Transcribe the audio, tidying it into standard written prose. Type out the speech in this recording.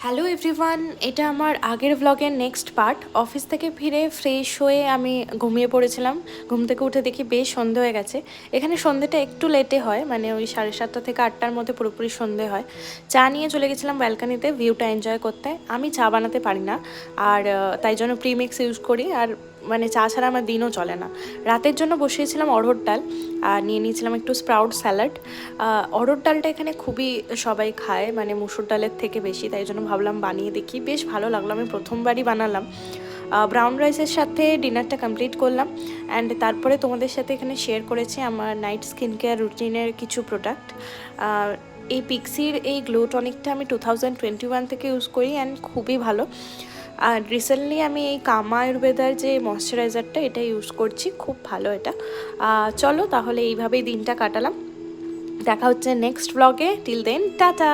Hello everyone, এটা আমার আগের ব্লগের নেক্সট পার্ট। অফিস থেকে ফিরে ফ্রেশ হয়ে আমি ঘুমিয়ে পড়েছিলাম। ঘুম থেকে উঠে দেখি বেশ সন্ধে হয়ে গেছে। এখানে সন্ধেটা একটু লেটে হয়, মানে ওই 7:30 থেকে 8টার মধ্যে পুরোপুরি সন্ধে হয়। চা নিয়ে চলে গেছিলাম ব্যালকানিতে ভিউটা এনজয় করতে। আমি চা বানাতে পারি না, আর তাই জন্য প্রিমিক্স ইউজ করি, আর মানে চা ছাড়া আমার দিনও চলে না। রাতের জন্য বসিয়েছিলাম অড়হর ডাল, আর নিয়ে নিয়েছিলাম একটু স্প্রাউট স্যালাড। অড়হর ডালটা এখানে খুবই সবাই খায়, মানে মুসুর ডালের থেকে বেশি, তাই জন্য ভাবলাম বানিয়ে দেখি। বেশ ভালো লাগলো, আমি প্রথমবারই বানালাম। ব্রাউন রাইসের সাথে ডিনারটা কমপ্লিট করলাম, অ্যান্ড তারপরে তোমাদের সাথে এখানে শেয়ার করেছি আমার নাইট স্কিন কেয়ার রুটিনের কিছু প্রোডাক্ট। এই পিক্সির এই গ্লো টনিকটা আমি 2021 থেকে ইউজ করি, অ্যান্ড খুবই ভালো। আর রিসেন্টলি আমি এই কামা আয়ুর্বেদার যে ময়শ্চারাইজারটা এটা ইউজ করছি, খুব ভালো এটা। চলো তাহলে এইভাবেই দিনটা কাটালাম। দেখা হচ্ছে নেক্সট ব্লগে। Till then tata.